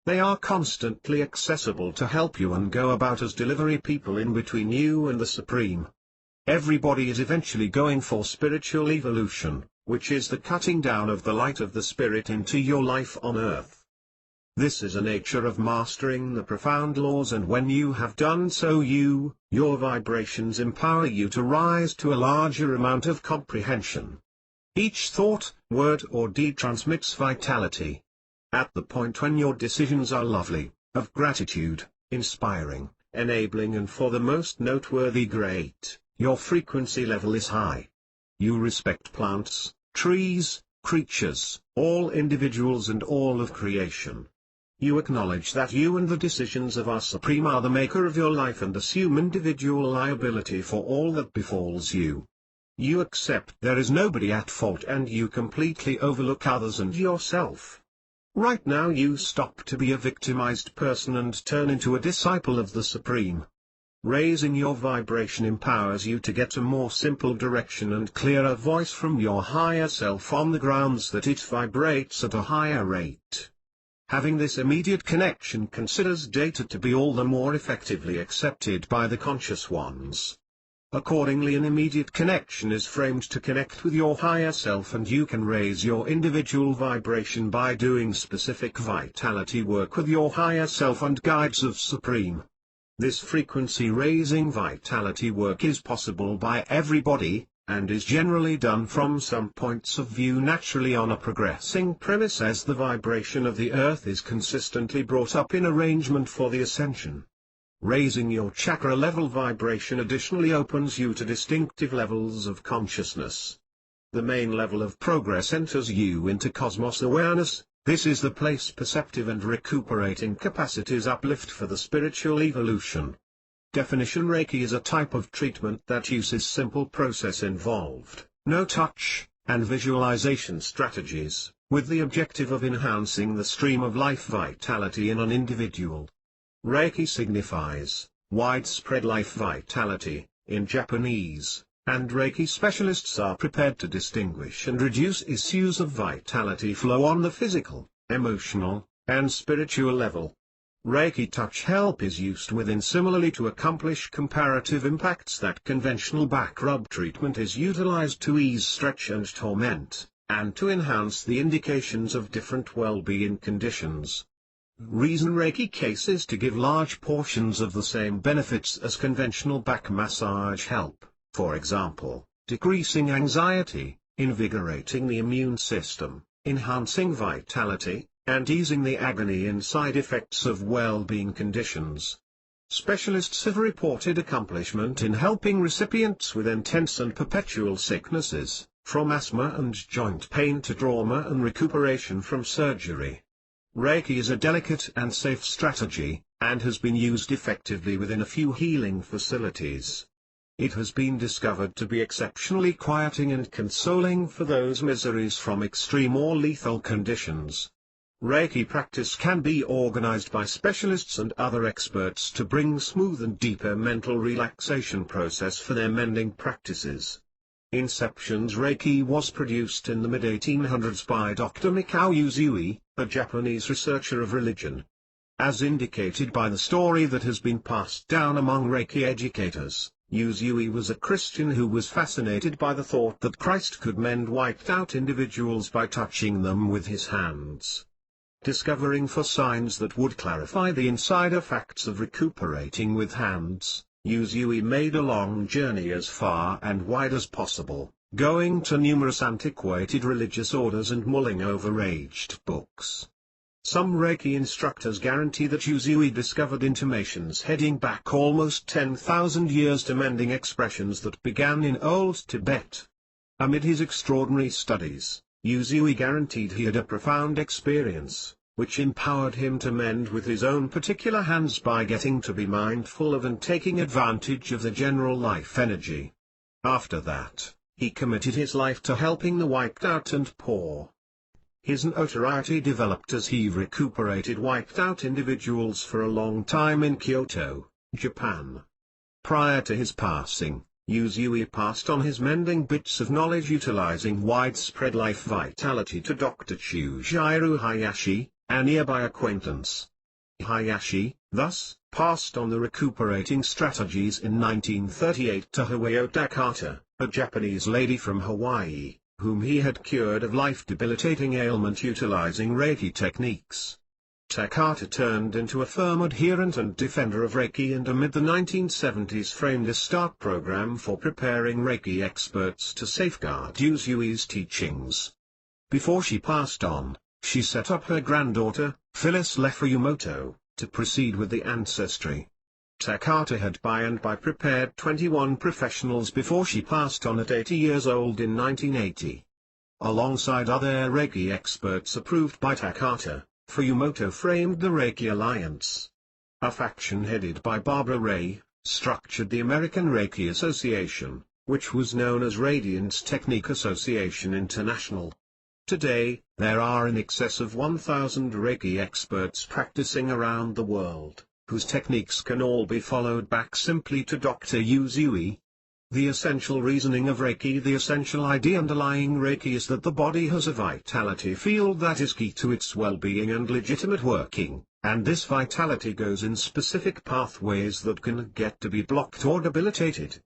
They are constantly accessible to help you and go about as delivery people in between you and the Supreme. Everybody is eventually going for spiritual evolution, which is the cutting down of the light of the Spirit into your life on earth. This is a nature of mastering the profound laws, and when you have done so your vibrations empower you to rise to a larger amount of comprehension. Each thought, word or deed transmits vitality. At the point when your decisions are lovely, of gratitude, inspiring, enabling and for the most noteworthy great, your frequency level is high. You respect plants, trees, creatures, all individuals and all of creation. You acknowledge that you and the decisions of our Supreme are the maker of your life and assume individual liability for all that befalls you. You accept there is nobody at fault and you completely overlook others and yourself. Right now you stop to be a victimized person and turn into a disciple of the Supreme. Raising your vibration empowers you to get a more simple direction and clearer voice from your higher self on the grounds that it vibrates at a higher rate. Having this immediate connection considers data to be all the more effectively accepted by the conscious ones. Accordingly, an immediate connection is framed to connect with your higher self, and you can raise your individual vibration by doing specific vitality work with your higher self and guides of Supreme. This frequency-raising vitality work is possible by everybody, and is generally done from some points of view naturally on a progressing premise as the vibration of the earth is consistently brought up in arrangement for the ascension. Raising your chakra level vibration additionally opens you to distinctive levels of consciousness. The main level of progress enters you into cosmos awareness. This is the place perceptive and recuperating capacities uplift for the spiritual evolution. Definition: Reiki is a type of treatment that uses simple process-involved, no-touch, and visualization strategies, with the objective of enhancing the stream of life vitality in an individual. Reiki signifies widespread life vitality in Japanese, and Reiki specialists are prepared to distinguish and reduce issues of vitality flow on the physical, emotional, and spiritual level. Reiki touch help is used within similarly to accomplish comparative impacts that conventional back rub treatment is utilized to ease stretch and torment, and to enhance the indications of different well-being conditions. Reason Reiki cases to give large portions of the same benefits as conventional back massage help, for example, decreasing anxiety, invigorating the immune system, enhancing vitality, and easing the agony and side effects of well-being conditions. Specialists have reported accomplishment in helping recipients with intense and perpetual sicknesses, from asthma and joint pain to trauma and recuperation from surgery. Reiki is a delicate and safe strategy, and has been used effectively within a few healing facilities. It has been discovered to be exceptionally quieting and consoling for those miseries from extreme or lethal conditions. Reiki practice can be organized by specialists and other experts to bring smooth and deeper mental relaxation process for their mending practices. Inception's Reiki was produced in the mid-1800s by Dr. Mikao Uzui, a Japanese researcher of religion. As indicated by the story that has been passed down among Reiki educators, Yuzui was a Christian who was fascinated by the thought that Christ could mend wiped-out individuals by touching them with his hands. Discovering for signs that would clarify the insider facts of recuperating with hands, Yuzui made a long journey as far and wide as possible, going to numerous antiquated religious orders and mulling over aged books. Some Reiki instructors guarantee that Yuzui discovered intimations heading back almost 10,000 years to mending expressions that began in Old Tibet. Amid his extraordinary studies, Yuzui guaranteed he had a profound experience, which empowered him to mend with his own particular hands by getting to be mindful of and taking advantage of the general life energy. After that, he committed his life to helping the wiped out and poor. His notoriety developed as he recuperated wiped-out individuals for a long time in Kyoto, Japan. Prior to his passing, Yuzui passed on his mending bits of knowledge utilizing widespread life vitality to Dr. Chujiro Hayashi, a nearby acquaintance. Hayashi, thus, passed on the recuperating strategies in 1938 to Hawayo Takata, a Japanese lady from Hawaii, whom he had cured of life-debilitating ailment utilizing Reiki techniques. Takata turned into a firm adherent and defender of Reiki and amid the 1970s framed a START program for preparing Reiki experts to safeguard Yuzui's teachings. Before she passed on, she set up her granddaughter, Phyllis Lefuyumoto, to proceed with the ancestry. Takata had by and by prepared 21 professionals before she passed on at 80 years old in 1980. Alongside other Reiki experts approved by Takata, Fuyumoto framed the Reiki Alliance. A faction headed by Barbara Ray, structured the American Reiki Association, which was known as Radiance Technique Association International. Today, there are in excess of 1,000 Reiki experts practicing around the world, whose techniques can all be followed back simply to Dr. Yuzui. The essential reasoning of Reiki. The essential idea underlying Reiki is that the body has a vitality field that is key to its well-being and legitimate working, and this vitality goes in specific pathways that can get to be blocked or debilitated.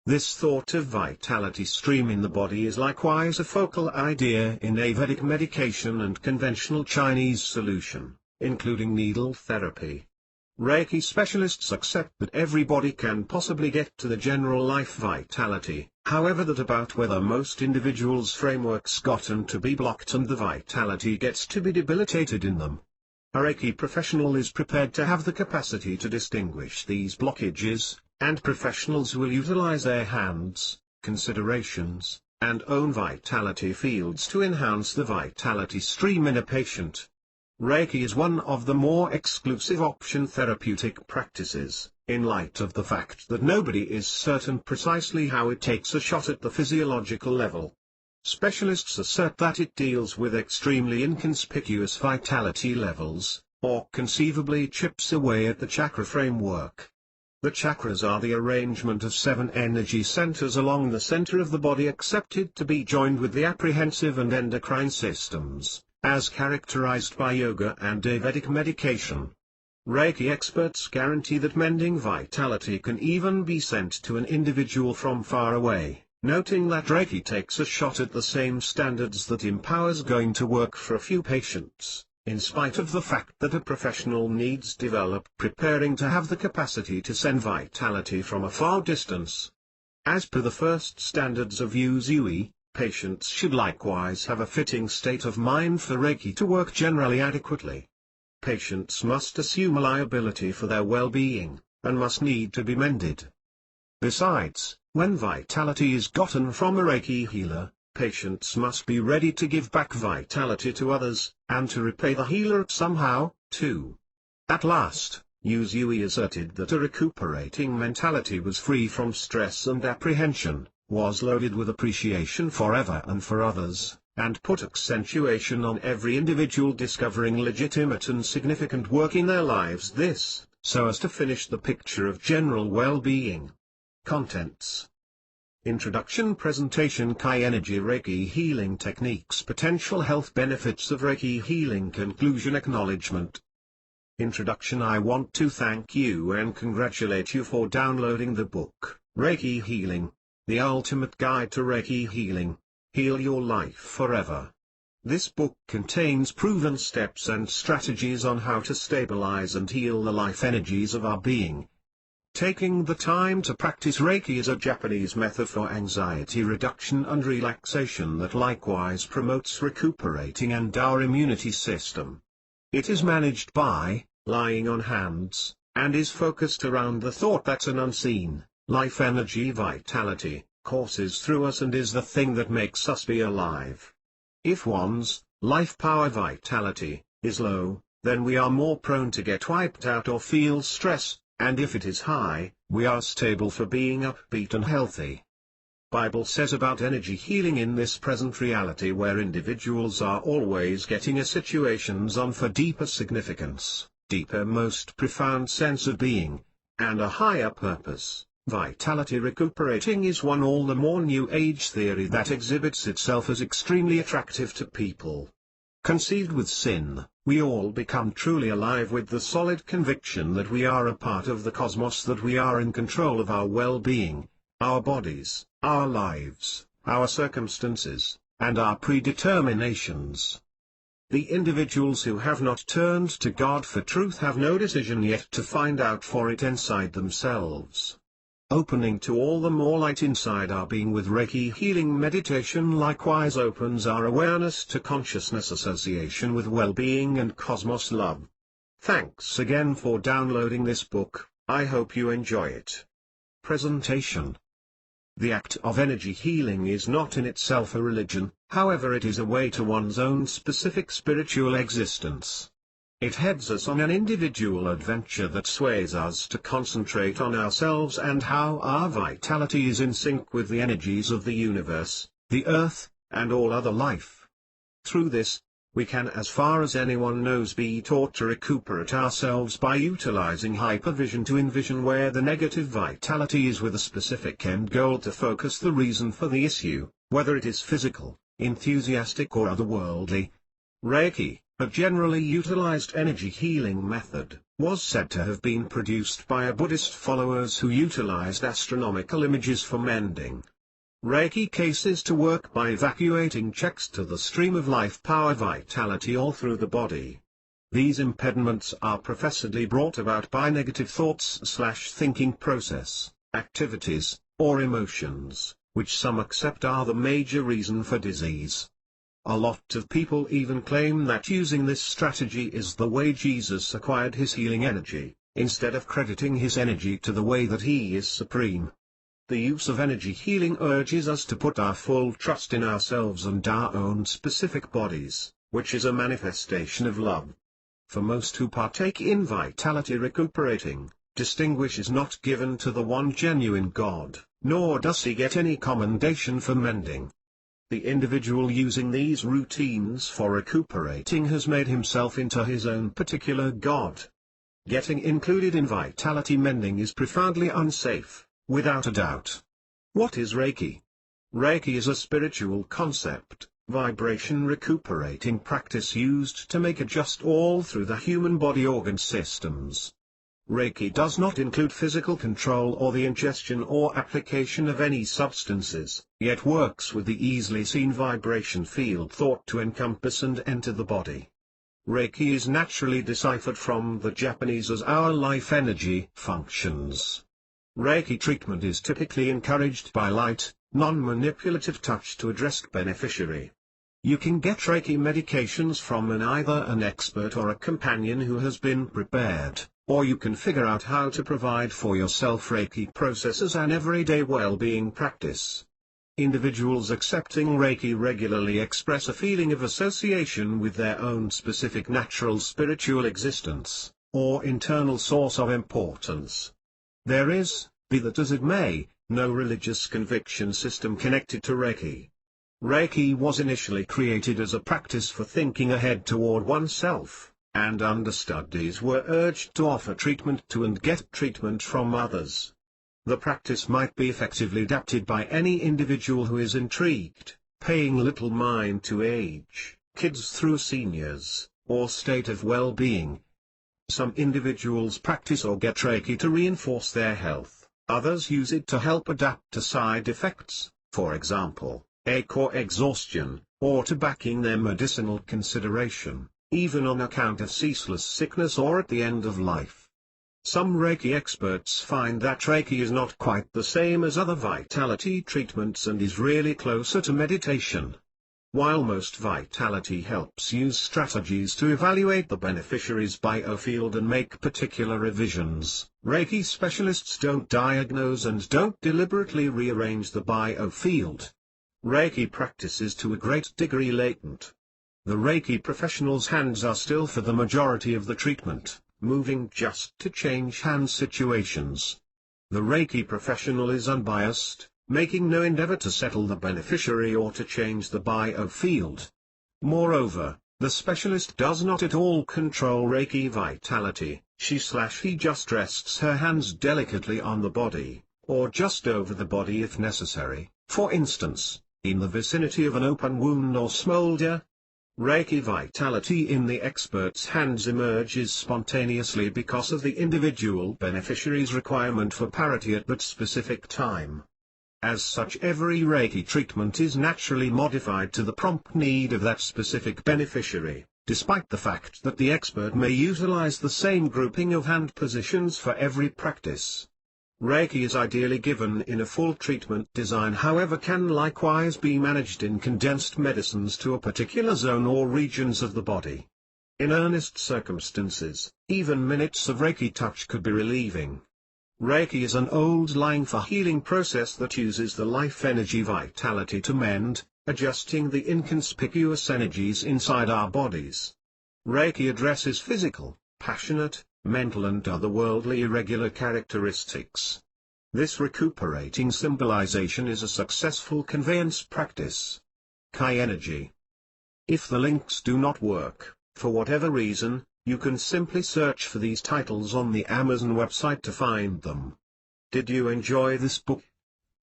This thought of vitality stream in the body is likewise a focal idea in Ayurvedic medication and conventional Chinese solution, including needle therapy. Reiki specialists accept that everybody can possibly get to the general life vitality, however that about whether most individuals' frameworks gotten to be blocked and the vitality gets to be debilitated in them. A Reiki professional is prepared to have the capacity to distinguish these blockages, and professionals will utilize their hands, considerations, and own vitality fields to enhance the vitality stream in a patient. Reiki is one of the more exclusive option therapeutic practices, in light of the fact that nobody is certain precisely how it takes a shot at the physiological level. Specialists assert that it deals with extremely inconspicuous vitality levels, or conceivably chips away at the chakra framework. The chakras are the arrangement of 7 energy centers along the center of the body accepted to be joined with the apprehensive and endocrine systems, as characterized by yoga and Ayurvedic medication. Reiki experts guarantee that mending vitality can even be sent to an individual from far away, noting that Reiki takes a shot at the same standards that empowers going to work for a few patients, in spite of the fact that a professional needs develop preparing to have the capacity to send vitality from a far distance. As per the first standards of Yuzui, patients should likewise have a fitting state of mind for Reiki to work generally adequately. Patients must assume a liability for their well-being, and must need to be mended. Besides, when vitality is gotten from a Reiki healer, patients must be ready to give back vitality to others, and to repay the healer somehow, too. At last, Yuzui asserted that a recuperating mentality was free from stress and apprehension, was loaded with appreciation forever and for others, and put accentuation on every individual discovering legitimate and significant work in their lives, this, so as to finish the picture of general well-being. Contents. Introduction. Presentation. Kai Energy Reiki Healing Techniques. Potential Health Benefits of Reiki Healing. Conclusion. Acknowledgement. Introduction. I want to thank you and congratulate you for downloading the book. Reiki Healing. The ultimate guide to Reiki healing. Heal your life forever. This book contains proven steps and strategies on how to stabilize and heal the life energies of our being. Taking the time to practice Reiki is a Japanese method for anxiety reduction and relaxation that likewise promotes recuperating and our immunity system. It is managed by lying on hands, and is focused around the thought that an unseen life energy vitality courses through us and is the thing that makes us be alive. If one's life power vitality is low, then we are more prone to get wiped out or feel stress, and if it is high, we are stable for being upbeat and healthy. Bible says about energy healing in this present reality where individuals are always getting a situations on for deeper significance, deeper most profound sense of being, and a higher purpose. Vitality recuperating is one all the more new age theory that exhibits itself as extremely attractive to people. Conceived with sin, we all become truly alive with the solid conviction that we are a part of the cosmos, that we are in control of our well-being, our bodies, our lives, our circumstances, and our predeterminations. The individuals who have not turned to God for truth have no decision yet to find out for it inside themselves. Opening to all the more light inside our being with Reiki healing meditation likewise opens our awareness to consciousness association with well-being and cosmos love. Thanks again for downloading this book. I hope you enjoy it. Presentation. The act of energy healing is not in itself a religion, however it is a way to one's own specific spiritual existence. It heads us on an individual adventure that sways us to concentrate on ourselves and how our vitality is in sync with the energies of the universe, the earth, and all other life. Through this, we can, as far as anyone knows, be taught to recuperate ourselves by utilizing hypervision to envision where the negative vitality is with a specific end goal to focus the reason for the issue, whether it is physical, enthusiastic or otherworldly. Reiki, a generally utilized energy healing method, was said to have been produced by Buddhist followers who utilized astronomical images for mending Reiki cases to work by evacuating checks to the stream of life power vitality all through the body. These impediments are professedly brought about by negative thoughts/thinking process, activities, or emotions, which some accept are the major reason for disease. A lot of people even claim that using this strategy is the way Jesus acquired his healing energy, instead of crediting his energy to the way that he is supreme. The use of energy healing urges us to put our full trust in ourselves and our own specific bodies, which is a manifestation of love. For most who partake in vitality recuperating, distinguish is not given to the one genuine God, nor does he get any commendation for mending. The individual using these routines for recuperating has made himself into his own particular God. Getting included in vitality mending is profoundly unsafe, without a doubt. What is Reiki? Reiki is a spiritual concept, vibration recuperating practice used to make adjust all through the human body organ systems. Reiki does not include physical control or the ingestion or application of any substances, yet works with the easily seen vibration field thought to encompass and enter the body. Reiki is naturally deciphered from the Japanese as our life energy functions. Reiki treatment is typically encouraged by light, non-manipulative touch to address beneficiary. You can get Reiki medications from either an expert or a companion who has been prepared, or you can figure out how to provide for yourself Reiki process as an everyday well-being practice. Individuals accepting Reiki regularly express a feeling of association with their own specific natural spiritual existence, or internal source of importance. There is, be that as it may, no religious conviction system connected to Reiki. Reiki was initially created as a practice for thinking ahead toward oneself, and understudies were urged to offer treatment to and get treatment from others. The practice might be effectively adapted by any individual who is intrigued, paying little mind to age, kids through seniors, or state of well-being. Some individuals practice or get Reiki to reinforce their health, Others use it to help adapt to side effects, for example, ache or exhaustion, or to backing their medicinal consideration, even on account of ceaseless sickness or at the end of life. Some Reiki experts find that Reiki is not quite the same as other vitality treatments and is really closer to meditation. While most vitality helps use strategies to evaluate the beneficiary's biofield and make particular revisions, Reiki specialists don't diagnose and don't deliberately rearrange the biofield. Reiki practice is to a great degree latent. The Reiki professional's hands are still for the majority of the treatment, moving just to change hand situations. The Reiki professional is unbiased, making no endeavor to settle the beneficiary or to change the biofield. Moreover, the specialist does not at all control Reiki vitality, she/he just rests her hands delicately on the body, or just over the body if necessary, for instance, in the vicinity of an open wound or smolder. Reiki vitality in the expert's hands emerges spontaneously because of the individual beneficiary's requirement for parity at that specific time. As such, every Reiki treatment is naturally modified to the prompt need of that specific beneficiary, despite the fact that the expert may utilize the same grouping of hand positions for every practice. Reiki is ideally given in a full treatment design, however can likewise be managed in condensed medicines to a particular zone or regions of the body. In earnest circumstances, even minutes of Reiki touch could be relieving. Reiki is an old line for healing process that uses the life energy vitality to mend, adjusting the inconspicuous energies inside our bodies. Reiki addresses physical, passionate, mental and otherworldly irregular characteristics. This recuperating symbolization is a successful conveyance practice. Chi energy. If the links do not work, for whatever reason, you can simply search for these titles on the Amazon website to find them. Did you enjoy this book?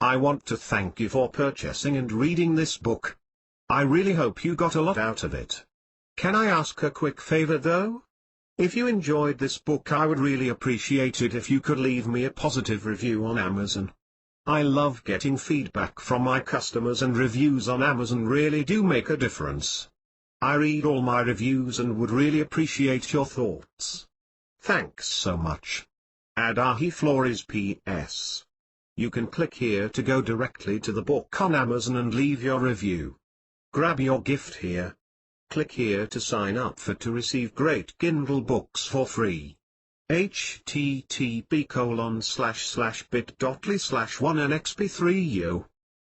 I want to thank you for purchasing and reading this book. I really hope you got a lot out of it. Can I ask a quick favor though? If you enjoyed this book, I would really appreciate it if you could leave me a positive review on Amazon. I love getting feedback from my customers, and reviews on Amazon really do make a difference. I read all my reviews and would really appreciate your thoughts. Thanks so much. Adahi Flores P.S. You can click here to go directly to the book on Amazon and leave your review. Grab your gift here. Click here to sign up to receive great Kindle books for free. http://bit.ly/1nxp3u